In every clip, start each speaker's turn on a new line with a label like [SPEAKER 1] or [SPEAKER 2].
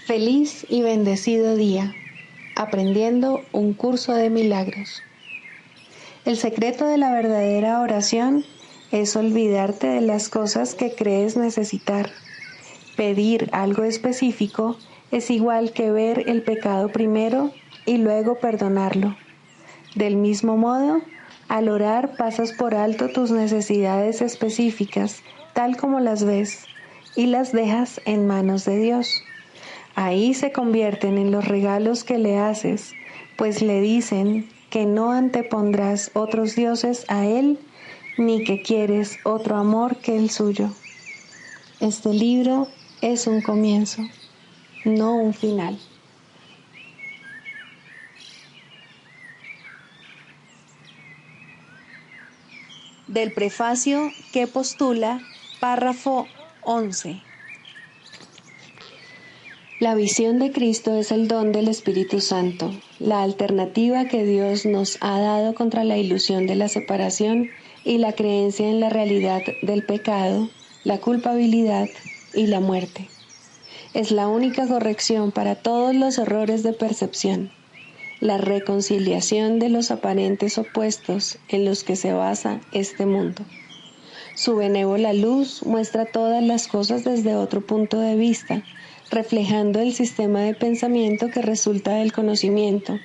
[SPEAKER 1] Feliz y bendecido día, aprendiendo un curso de milagros. El secreto de la verdadera oración es olvidarte de las cosas que crees necesitar. Pedir algo específico es igual que ver el pecado primero y luego perdonarlo. Del mismo modo, al orar pasas por alto tus necesidades específicas, tal como las ves, y las dejas en manos de Dios. Ahí se convierten en los regalos que le haces, pues le dicen que no antepondrás otros dioses a Él, ni que quieres otro amor que el suyo. Este libro es un comienzo, no un final. Del prefacio que postula, párrafo 11. La visión de Cristo es el don del Espíritu Santo, la alternativa que Dios nos ha dado contra la ilusión de la separación y la creencia en la realidad del pecado, la culpabilidad y la muerte. Es la única corrección para todos los errores de percepción, la reconciliación de los aparentes opuestos en los que se basa este mundo. Su benévola luz muestra todas las cosas desde otro punto de vista, reflejando el sistema de pensamiento que resulta del conocimiento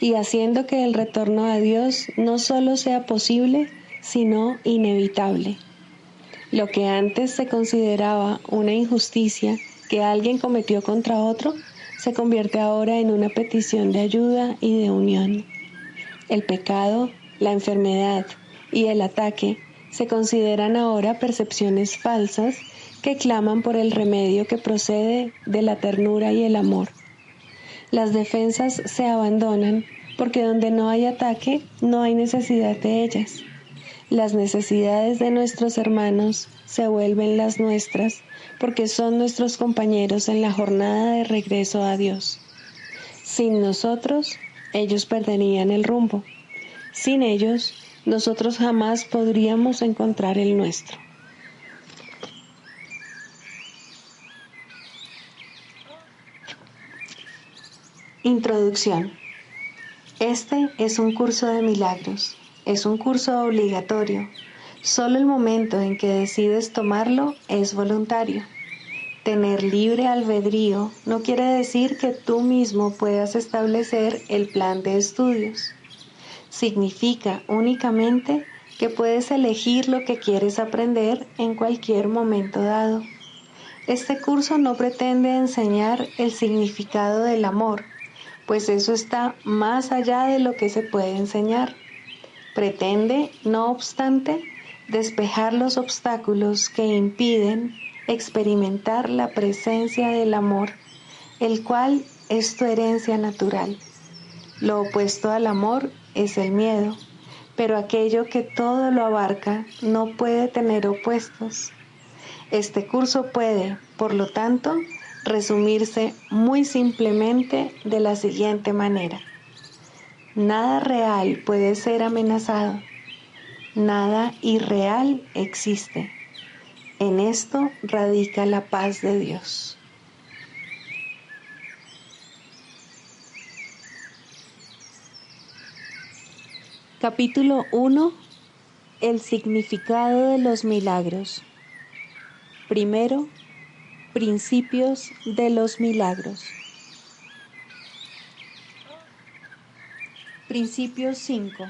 [SPEAKER 1] y haciendo que el retorno a Dios no solo sea posible, sino inevitable. Lo que antes se consideraba una injusticia que alguien cometió contra otro, se convierte ahora en una petición de ayuda y de unión. El pecado, la enfermedad y el ataque se consideran ahora percepciones falsas que claman por el remedio que procede de la ternura y el amor. Las defensas se abandonan porque donde no hay ataque no hay necesidad de ellas. Las necesidades de nuestros hermanos se vuelven las nuestras porque son nuestros compañeros en la jornada de regreso a Dios. Sin nosotros, ellos perderían el rumbo. Sin ellos, nosotros jamás podríamos encontrar el nuestro. Introducción. Este es un curso de milagros. Es un curso obligatorio. Solo el momento en que decides tomarlo es voluntario. Tener libre albedrío no quiere decir que tú mismo puedas establecer el plan de estudios. Significa únicamente que puedes elegir lo que quieres aprender en cualquier momento dado. Este curso no pretende enseñar el significado del amor, pues eso está más allá de lo que se puede enseñar. Pretende, no obstante, despejar los obstáculos que impiden experimentar la presencia del amor, el cual es tu herencia natural. Lo opuesto al amor es el miedo, pero aquello que todo lo abarca no puede tener opuestos. Este curso puede, por lo tanto, resumirse muy simplemente de la siguiente manera. Nada real puede ser amenazado. Nada irreal existe. En esto radica la paz de Dios. Capítulo 1. El significado de los milagros. Primero, principios de los milagros. Principio 5.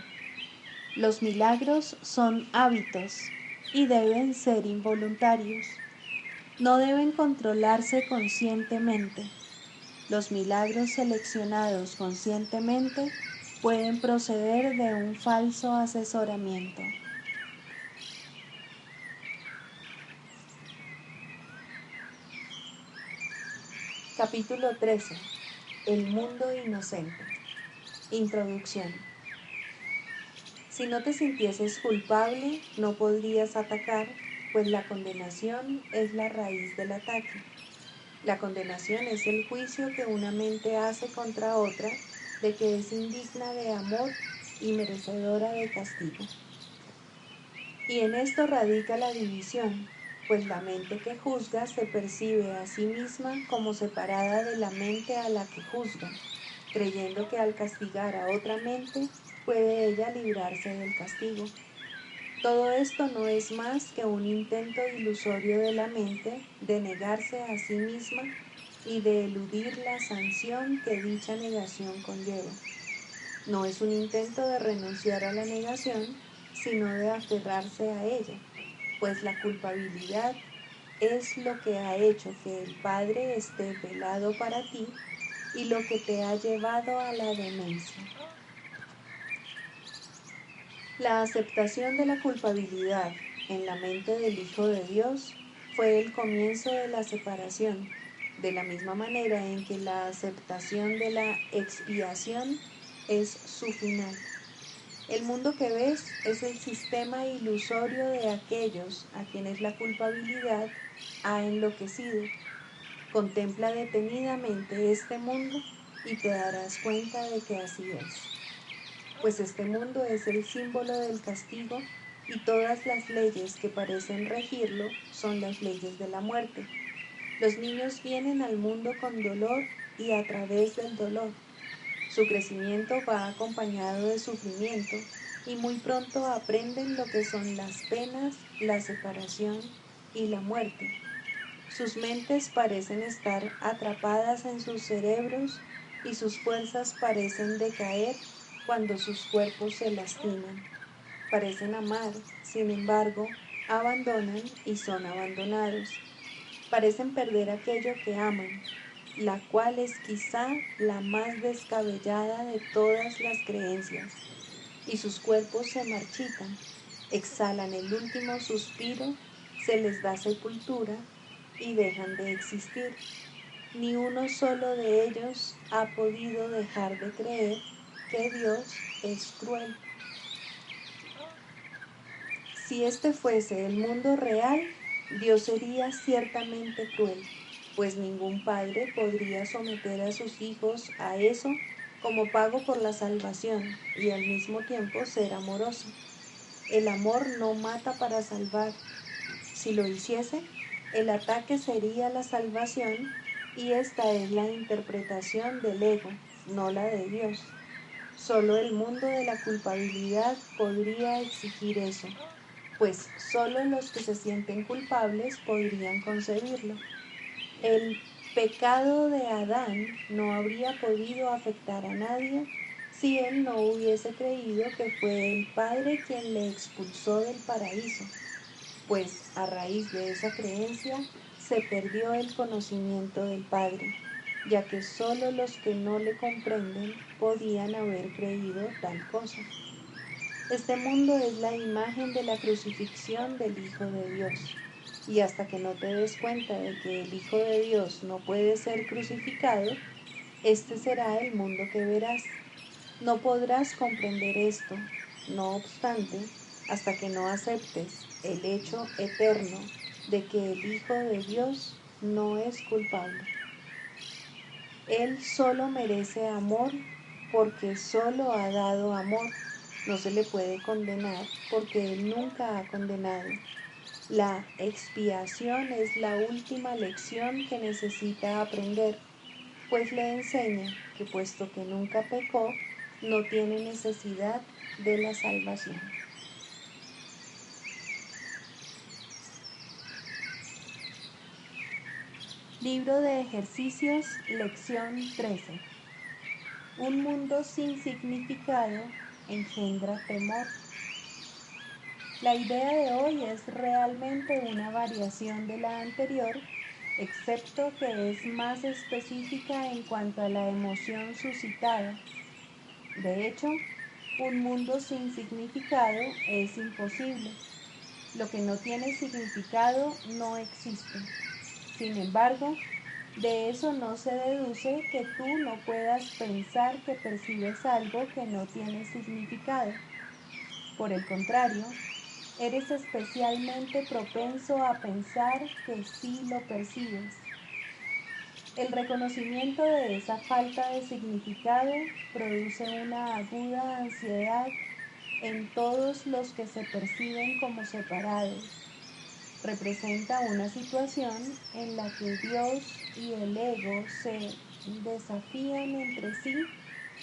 [SPEAKER 1] Los milagros son hábitos y deben ser involuntarios. No deben controlarse conscientemente. Los milagros seleccionados conscientemente pueden proceder de un falso asesoramiento. Capítulo 13. El mundo inocente. Introducción. Si no te sintieses culpable, no podrías atacar, pues la condenación es la raíz del ataque. La condenación es el juicio que una mente hace contra otra de que es indigna de amor y merecedora de castigo. Y en esto radica la división, pues la mente que juzga se percibe a sí misma como separada de la mente a la que juzga, creyendo que al castigar a otra mente puede ella librarse del castigo. Todo esto no es más que un intento ilusorio de la mente de negarse a sí misma y de eludir la sanción que dicha negación conlleva. No es un intento de renunciar a la negación, sino de aferrarse a ella, pues la culpabilidad es lo que ha hecho que el Padre esté velado para ti y lo que te ha llevado a la demencia. La aceptación de la culpabilidad en la mente del Hijo de Dios fue el comienzo de la separación, de la misma manera en que la aceptación de la expiación es su final. El mundo que ves es el sistema ilusorio de aquellos a quienes la culpabilidad ha enloquecido. Contempla detenidamente este mundo y te darás cuenta de que así es. Pues este mundo es el símbolo del castigo y todas las leyes que parecen regirlo son las leyes de la muerte. Los niños vienen al mundo con dolor y a través del dolor. Su crecimiento va acompañado de sufrimiento y muy pronto aprenden lo que son las penas, la separación y la muerte. Sus mentes parecen estar atrapadas en sus cerebros y sus fuerzas parecen decaer cuando sus cuerpos se lastiman. Parecen amar, sin embargo, abandonan y son abandonados. Parecen perder aquello que aman, la cual es quizá la más descabellada de todas las creencias, y sus cuerpos se marchitan, exhalan el último suspiro, se les da sepultura y dejan de existir. Ni uno solo de ellos ha podido dejar de creer que Dios es cruel. Si este fuese el mundo real, Dios sería ciertamente cruel, pues ningún padre podría someter a sus hijos a eso como pago por la salvación y al mismo tiempo ser amoroso. El amor no mata para salvar. Si lo hiciese, el ataque sería la salvación y esta es la interpretación del ego, no la de Dios. Solo el mundo de la culpabilidad podría exigir eso, pues solo los que se sienten culpables podrían concebirlo. El pecado de Adán no habría podido afectar a nadie si él no hubiese creído que fue el Padre quien le expulsó del paraíso, pues a raíz de esa creencia se perdió el conocimiento del Padre, ya que solo los que no le comprenden podían haber creído tal cosa. Este mundo es la imagen de la crucifixión del Hijo de Dios, y hasta que no te des cuenta de que el Hijo de Dios no puede ser crucificado, este será el mundo que verás. No podrás comprender esto, no obstante, hasta que no aceptes el hecho eterno de que el Hijo de Dios no es culpable. Él solo merece amor porque solo ha dado amor. No se le puede condenar porque Él nunca ha condenado. La expiación es la última lección que necesita aprender, pues le enseña que puesto que nunca pecó, no tiene necesidad de la salvación. Libro de ejercicios, lección 13. Un mundo sin significado engendra temor. La idea de hoy es realmente una variación de la anterior, excepto que es más específica en cuanto a la emoción suscitada. De hecho, un mundo sin significado es imposible. Lo que no tiene significado no existe. Sin embargo, de eso no se deduce que tú no puedas pensar que percibes algo que no tiene significado. Por el contrario, eres especialmente propenso a pensar que sí lo percibes. El reconocimiento de esa falta de significado produce una aguda ansiedad en todos los que se perciben como separados.
[SPEAKER 2] Representa una situación en la que Dios y el ego se desafían entre sí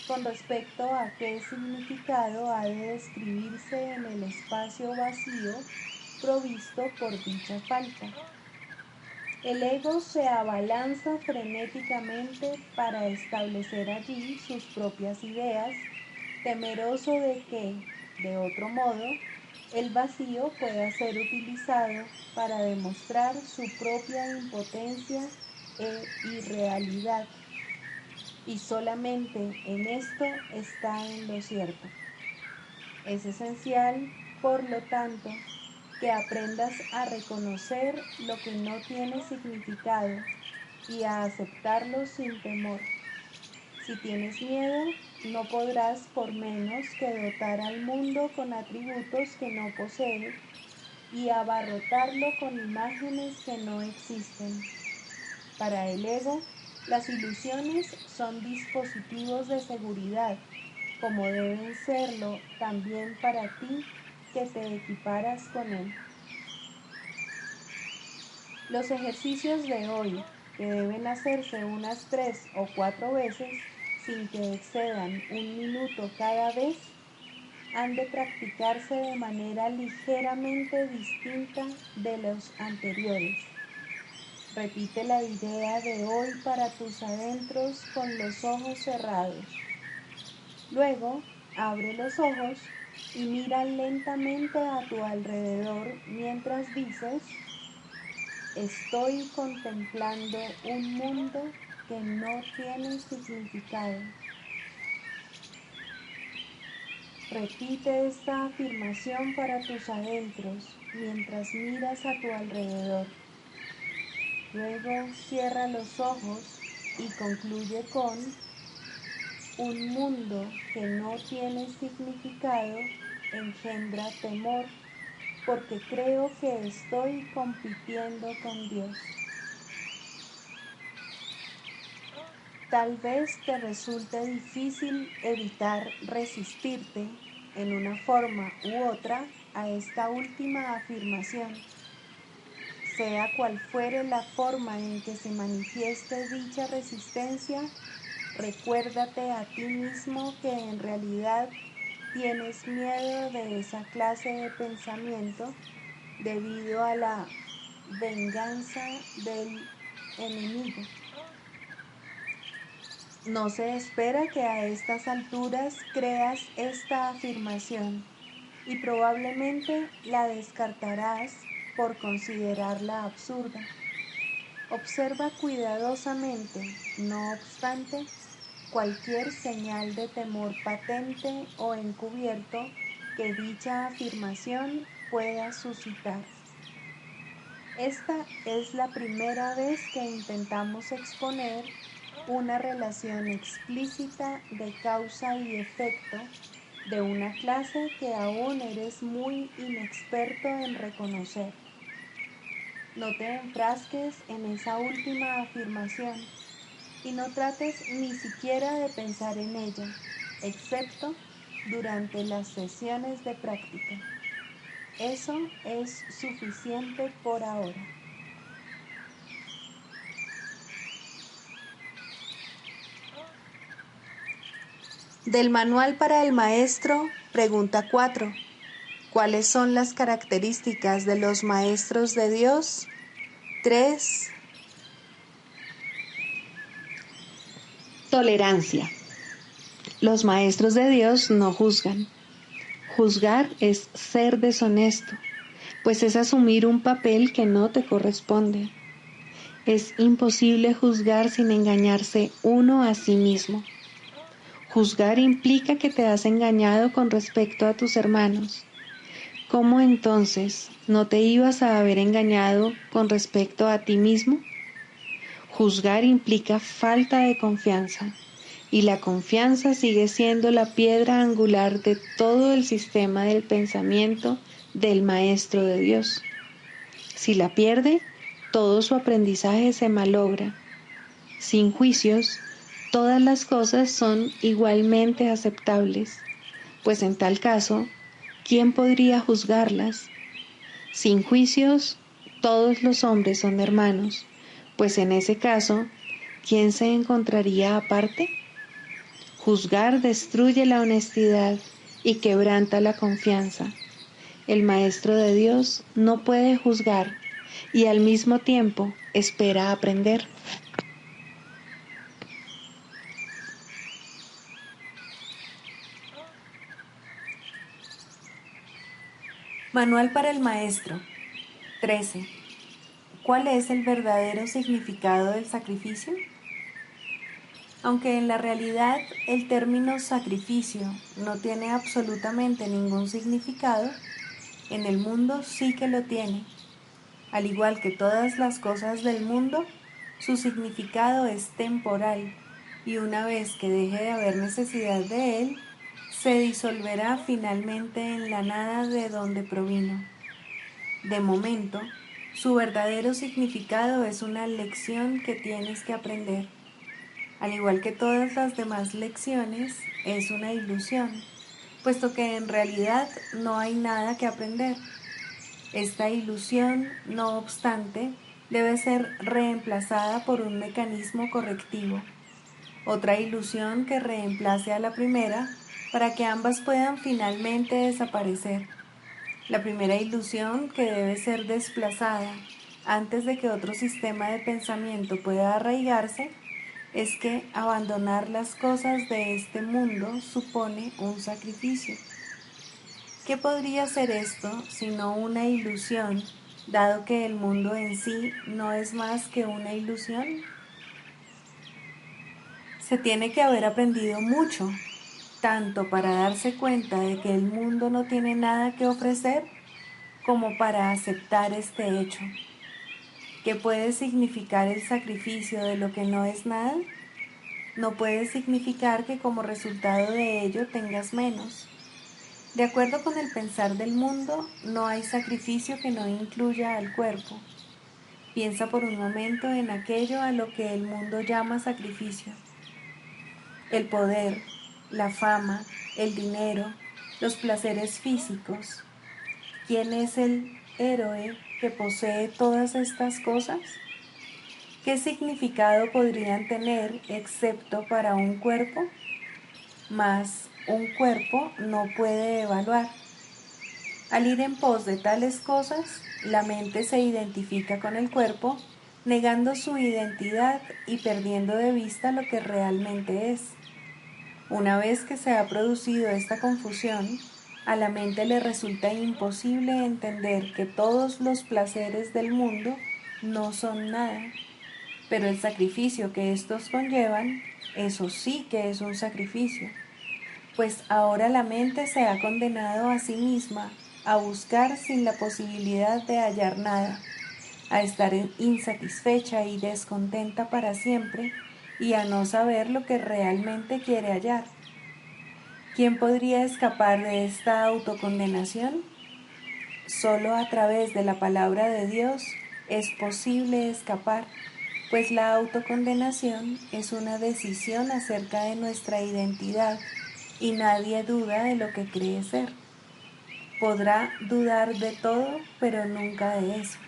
[SPEAKER 2] con respecto a qué significado ha de describirse en el espacio vacío provisto por dicha falta. El ego se abalanza frenéticamente para establecer allí sus propias ideas, temeroso de que, de otro modo, el vacío pueda ser utilizado para demostrar su propia impotencia e irrealidad. Y solamente en esto está en lo cierto. Es esencial, por lo tanto, que aprendas a reconocer lo que no tiene significado y a aceptarlo sin temor. Si tienes miedo, no podrás por menos que dotar al mundo con atributos que no posee y abarrotarlo con imágenes que no existen. Para el ego, las ilusiones son dispositivos de seguridad, como deben serlo también para ti que te equiparas con él. Los ejercicios de hoy, que deben hacerse unas 3 o 4 veces, sin que excedan 1 minuto cada vez, han de practicarse de manera ligeramente distinta de los anteriores. Repite la idea de hoy para tus adentros con los ojos cerrados. Luego, abre los ojos y mira lentamente a tu alrededor mientras dices: estoy contemplando un mundo que no tiene significado. Repite esta afirmación para tus adentros mientras miras a tu alrededor. Luego cierra los ojos y concluye con: un mundo que no tiene significado engendra temor, porque creo que estoy compitiendo con Dios. Tal vez te resulte difícil evitar resistirte en una forma u otra a esta última afirmación. Sea cual fuere la forma en que se manifieste dicha resistencia, recuérdate a ti mismo que en realidad tienes miedo de esa clase de pensamiento debido a la venganza del enemigo. No se espera que a estas alturas creas esta afirmación y probablemente la descartarás por considerarla absurda. Observa cuidadosamente, no obstante, cualquier señal de temor patente o encubierto que dicha afirmación pueda suscitar. Esta es la primera vez que intentamos exponer una relación explícita de causa y efecto de una clase que aún eres muy inexperto en reconocer. No te enfrasques en esa última afirmación y no trates ni siquiera de pensar en ella, excepto durante las sesiones de práctica. Eso es suficiente por ahora. Del Manual para el Maestro, pregunta 4. ¿Cuáles son las características de los maestros de Dios? 3. Tolerancia. Los maestros de Dios no juzgan. Juzgar es ser deshonesto, pues es asumir un papel que no te corresponde. Es imposible juzgar sin engañarse uno a sí mismo. Juzgar implica que te has engañado con respecto a tus hermanos. ¿Cómo entonces no te ibas a haber engañado con respecto a ti mismo? Juzgar implica falta de confianza, y la confianza sigue siendo la piedra angular de todo el sistema del pensamiento del Maestro de Dios. Si la pierde, todo su aprendizaje se malogra. Sin juicios, todas las cosas son igualmente aceptables, pues en tal caso, ¿quién podría juzgarlas? Sin juicios,
[SPEAKER 1] todos los hombres son hermanos, pues en ese caso, ¿quién se encontraría aparte? Juzgar destruye la honestidad y quebranta la confianza. El Maestro de Dios no puede juzgar y al mismo tiempo espera aprender.
[SPEAKER 2] Manual para el Maestro. 13. ¿Cuál es el verdadero significado del sacrificio? Aunque en la realidad el término sacrificio no tiene absolutamente ningún significado, en el mundo sí que lo tiene. Al igual que todas las cosas del mundo, su significado es temporal y una vez que deje de haber necesidad de él, se disolverá finalmente en la nada de donde provino. De momento, su verdadero significado es una lección que tienes que aprender. Al igual que todas las demás lecciones, es una ilusión, puesto que en realidad no hay nada que aprender. Esta ilusión, no obstante, debe ser reemplazada por un mecanismo correctivo, otra ilusión que reemplace a la primera para que ambas puedan finalmente desaparecer. La primera ilusión que debe ser desplazada antes de que otro sistema de pensamiento pueda arraigarse es que abandonar las cosas de este mundo supone un sacrificio. ¿Qué podría ser esto sino una ilusión, dado que el mundo en sí no es más que una ilusión? Se tiene que haber aprendido mucho, tanto para darse cuenta de que el mundo no tiene nada que ofrecer, como para aceptar este hecho. ¿Qué puede significar el sacrificio de lo que no es nada? No puede significar que como resultado de ello tengas menos. De acuerdo con el pensar del mundo, no hay sacrificio que no incluya al cuerpo. Piensa por un momento en aquello a lo que el mundo llama sacrificio. El poder, la fama, el dinero, los placeres físicos. ¿Quién es el héroe que posee todas estas cosas? ¿Qué significado podrían tener excepto para un cuerpo? Mas un cuerpo no puede evaluar. Al ir en pos de tales cosas, la mente se identifica con el cuerpo, negando su identidad y perdiendo de vista lo que realmente es. Una vez que se ha producido esta confusión, a la mente le resulta imposible entender que todos los placeres del mundo no son nada, pero el sacrificio que estos conllevan, eso sí que es un sacrificio, pues ahora la mente se ha condenado a sí misma a buscar sin la posibilidad de hallar nada, a estar insatisfecha y descontenta para siempre y a no saber lo que realmente quiere hallar. ¿Quién podría escapar de esta autocondenación? Solo a través de la palabra de Dios es posible escapar, pues la autocondenación es una decisión acerca de nuestra identidad y nadie duda de lo que cree ser. Podrá dudar de todo, pero nunca de eso.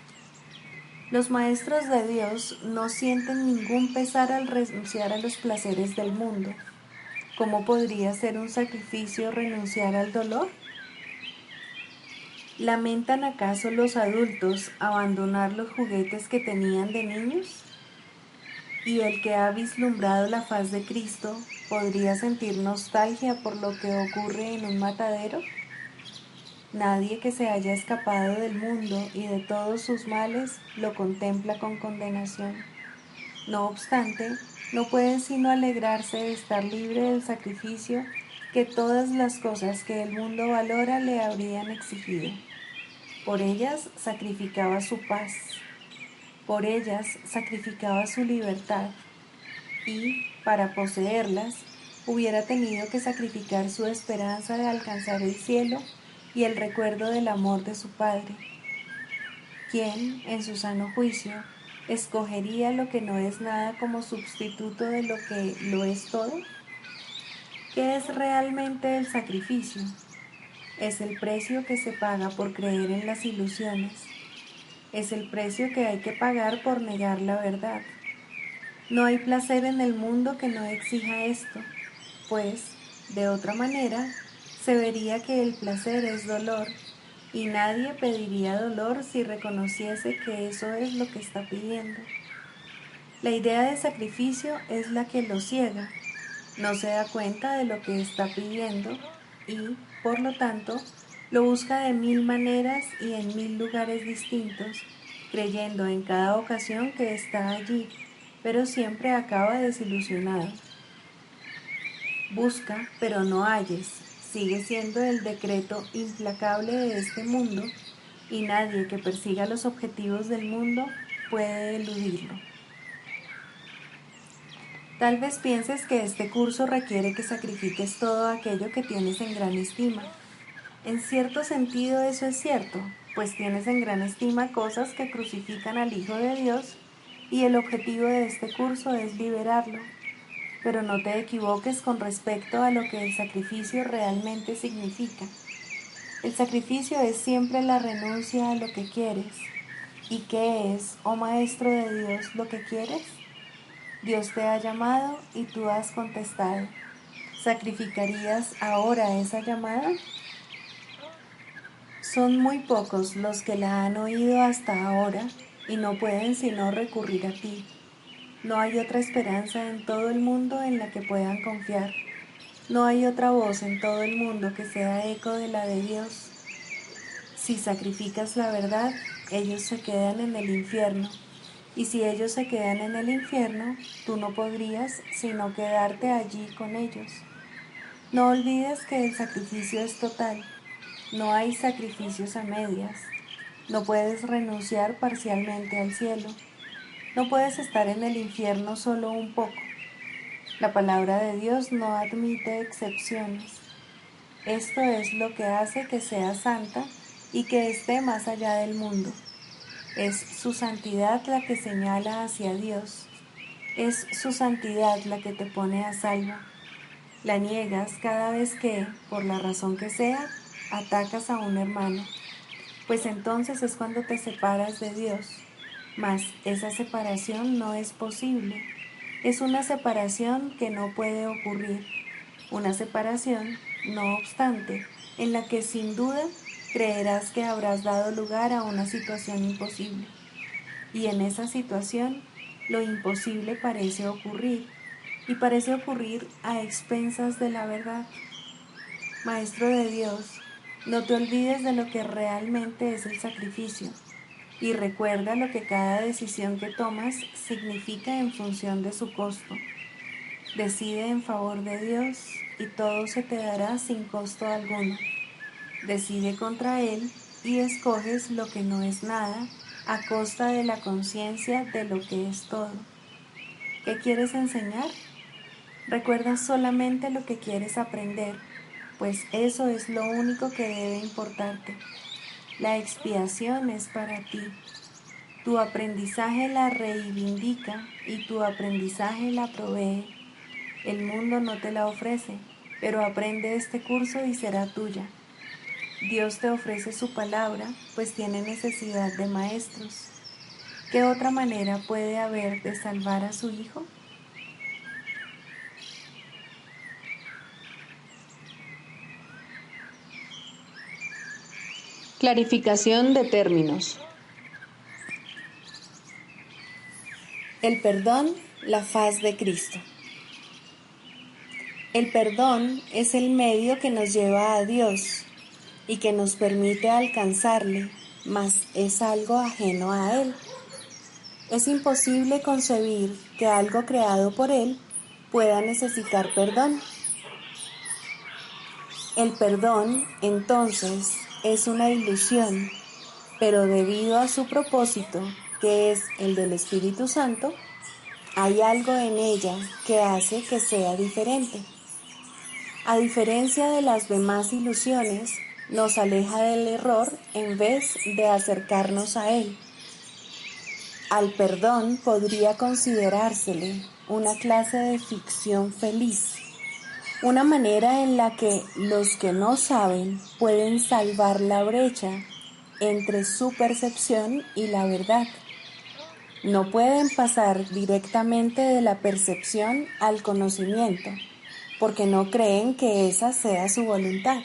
[SPEAKER 2] Los maestros de Dios no sienten ningún pesar al renunciar a los placeres del mundo. ¿Cómo podría ser un sacrificio renunciar al dolor? ¿Lamentan acaso los adultos abandonar los juguetes que tenían de niños? ¿Y el que ha vislumbrado la faz de Cristo podría sentir nostalgia por lo que ocurre en un matadero? Nadie que se haya escapado del mundo y de todos sus males lo contempla con condenación. No obstante, no puede sino alegrarse de estar libre del sacrificio que todas las cosas que el mundo valora le habrían exigido. Por ellas sacrificaba su paz, por ellas sacrificaba su libertad y, para poseerlas, hubiera tenido que sacrificar su esperanza de alcanzar el cielo y el recuerdo del amor de su Padre. ¿Quién, en su sano juicio, escogería lo que no es nada como sustituto de lo que lo es todo? ¿Qué es realmente el sacrificio? Es el precio que se paga por creer en las ilusiones. Es el precio que hay que pagar por negar la verdad. No hay placer en el mundo que no exija esto, pues, de otra manera, se vería que el placer es dolor, y nadie pediría dolor si reconociese que eso es lo que está pidiendo. La idea de sacrificio es la que lo ciega, no se da cuenta de lo que está pidiendo y, por lo tanto, lo busca de 1000 maneras y en 1000 lugares distintos, creyendo en cada ocasión que está allí, pero siempre acaba desilusionado. Busca, pero no halles, sigue siendo el decreto implacable de este mundo, y nadie que persiga los objetivos del mundo puede eludirlo. Tal vez pienses que este curso requiere que sacrifiques todo aquello que tienes en gran estima. En cierto sentido eso es cierto, pues tienes en gran estima cosas que crucifican al Hijo de Dios, y el objetivo de este curso es liberarlo. Pero no te equivoques con respecto a lo que el sacrificio realmente significa. El sacrificio es siempre la renuncia a lo que quieres. ¿Y qué es, oh Maestro de Dios, lo que quieres? Dios te ha llamado y tú has contestado. ¿Sacrificarías ahora esa llamada? Son muy pocos los que la han oído hasta ahora y no pueden sino recurrir a ti. No hay otra esperanza en todo el mundo en la que puedan confiar. No hay otra voz en todo el mundo que sea eco de la de Dios. Si sacrificas la verdad, ellos se quedan en el infierno. Y si ellos se quedan en el infierno, tú no podrías sino quedarte allí con ellos. No olvides que el sacrificio es total. No hay sacrificios a medias. No puedes renunciar parcialmente al cielo. No puedes estar en el infierno solo un poco. La palabra de Dios no admite excepciones. Esto es lo que hace que sea santa y que esté más allá del mundo. Es su santidad la que señala hacia Dios. Es su santidad la que te pone a salvo. La niegas cada vez que, por la razón que sea, atacas a un hermano, pues entonces es cuando te separas de Dios. Mas esa separación no es posible. Es una separación que no puede ocurrir. Una separación, no obstante, en la que sin duda creerás que habrás dado lugar a una situación imposible. Y en esa situación, lo imposible parece ocurrir, y parece ocurrir a expensas de la verdad. Maestro de Dios, no te olvides de lo que realmente es el sacrificio, y recuerda lo que cada decisión que tomas significa en función de su costo. Decide en favor de Dios y todo se te dará sin costo alguno. Decide contra Él y escoges lo que no es nada a costa de la conciencia de lo que es todo. ¿Qué quieres enseñar? Recuerda solamente lo que quieres aprender, pues eso es lo único que debe importarte. La expiación es para ti. Tu aprendizaje la reivindica y tu aprendizaje la provee. El mundo no te la ofrece, pero aprende este curso y será tuya. Dios te ofrece su palabra, pues tiene necesidad de maestros. ¿Qué otra manera puede haber de salvar a su Hijo?
[SPEAKER 1] Clarificación de términos.
[SPEAKER 2] El perdón, la faz de Cristo. El perdón es el medio que nos lleva a Dios y que nos permite alcanzarle, mas es algo ajeno a Él. Es imposible concebir que algo creado por Él pueda necesitar perdón. El perdón, entonces, es una ilusión, pero debido a su propósito, que es el del Espíritu Santo, hay algo en ella que hace que sea diferente. A diferencia de las demás ilusiones, nos aleja del error en vez de acercarnos a él. Al perdón podría considerársele una clase de ficción feliz, una manera en la que los que no saben pueden salvar la brecha entre su percepción y la verdad. No pueden pasar directamente de la percepción al conocimiento, porque no creen que esa sea su voluntad.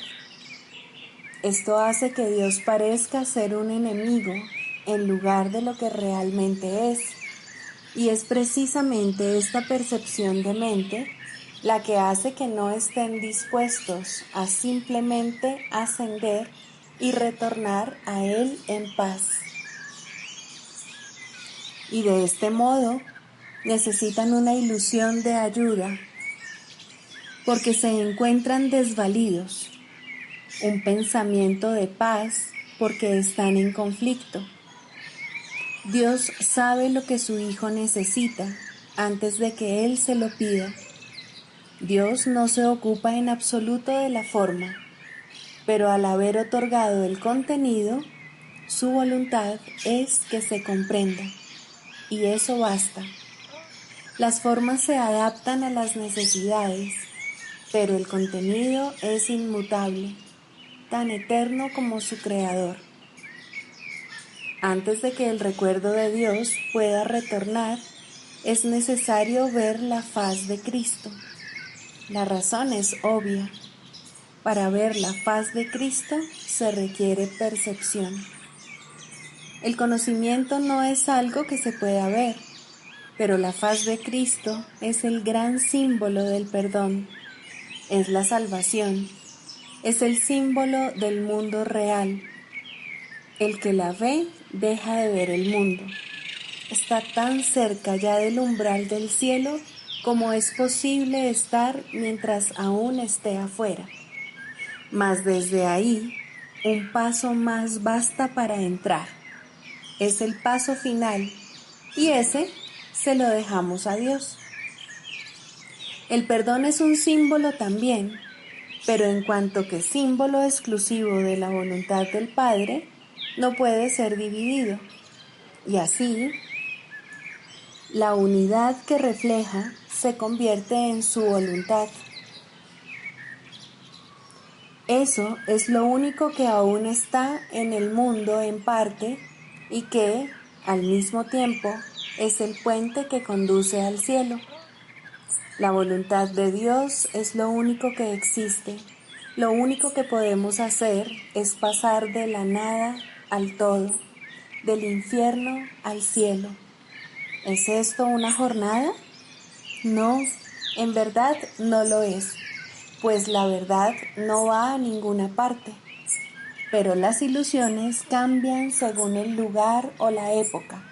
[SPEAKER 2] Esto hace que Dios parezca ser un enemigo en lugar de lo que realmente es, y es precisamente esta percepción de mente la que hace que no estén dispuestos a simplemente ascender y retornar a Él en paz. Y de este modo necesitan una ilusión de ayuda porque se encuentran desvalidos, un pensamiento de paz porque están en conflicto. Dios sabe lo que su Hijo necesita antes de que Él se lo pida. Dios no se ocupa en absoluto de la forma, pero al haber otorgado el contenido, su voluntad es que se comprenda, y eso basta. Las formas se adaptan a las necesidades, pero el contenido es inmutable, tan eterno como su creador. Antes de que el recuerdo de Dios pueda retornar, es necesario ver la faz de Cristo. La razón es obvia. Para ver la faz de Cristo se requiere percepción. El conocimiento no es algo que se pueda ver, pero la faz de Cristo es el gran símbolo del perdón, es la salvación, es el símbolo del mundo real. El que la ve deja de ver el mundo. Está tan cerca ya del umbral del cielo como es posible estar mientras aún esté afuera. Mas desde ahí, un paso más basta para entrar. Es el paso final, y ese se lo dejamos a Dios. El perdón es un símbolo también, pero en cuanto que símbolo exclusivo de la voluntad del Padre, no puede ser dividido. Y así, la unidad que refleja se convierte en su voluntad. Eso es lo único que aún está en el mundo en parte y que, al mismo tiempo, es el puente que conduce al cielo. La voluntad de Dios es lo único que existe. Lo único que podemos hacer es pasar de la nada al todo, del infierno al cielo. ¿Es esto una jornada? No, en verdad no lo es, pues la verdad no va a ninguna parte. Pero las ilusiones cambian según el lugar o la época.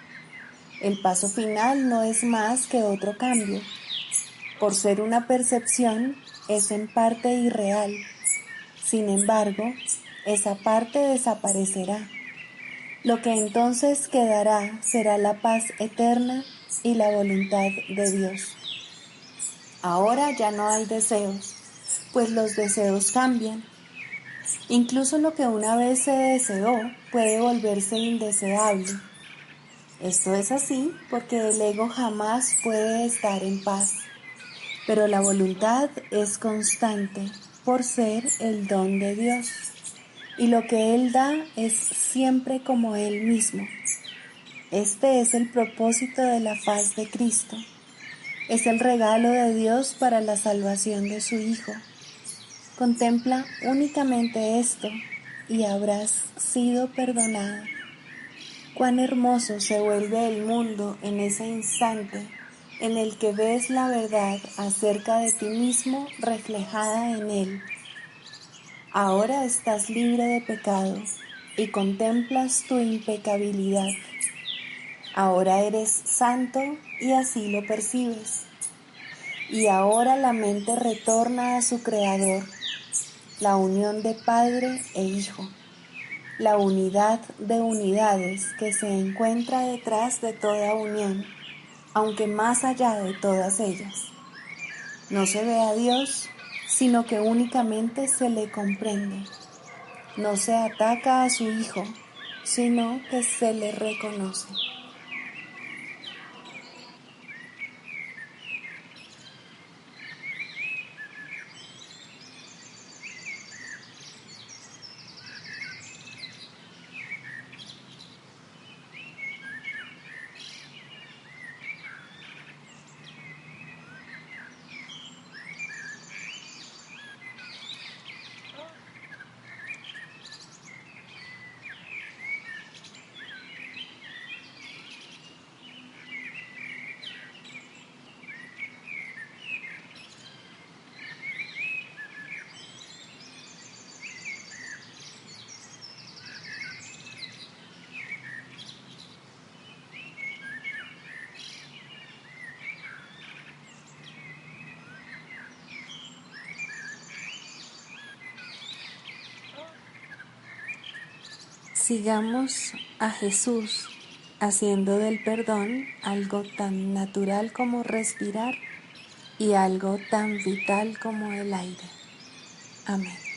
[SPEAKER 2] El paso final no es más que otro cambio. Por ser una percepción, es en parte irreal. Sin embargo, esa parte desaparecerá. Lo que entonces quedará será la paz eterna y la voluntad de Dios. Ahora ya no hay deseos, pues los deseos cambian. Incluso lo que una vez se deseó puede volverse indeseable. Esto es así porque el ego jamás puede estar en paz. Pero la voluntad es constante por ser el don de Dios, y lo que Él da es siempre como Él mismo. Este es el propósito de la faz de Cristo. Es el regalo de Dios para la salvación de su Hijo. Contempla únicamente esto y habrás sido perdonado. Cuán hermoso se vuelve el mundo en ese instante en el que ves la verdad acerca de ti mismo reflejada en Él. Ahora estás libre de pecado y contemplas tu impecabilidad. Ahora eres santo y así lo percibes. Y ahora la mente retorna a su Creador, la unión de Padre e Hijo, la unidad de unidades que se encuentra detrás de toda unión, aunque más allá de todas ellas. No se ve a Dios, sino que únicamente se le comprende. No se ataca a su Hijo, sino que se le reconoce. Sigamos a Jesús haciendo del perdón algo tan natural como respirar y algo tan vital como el aire. Amén.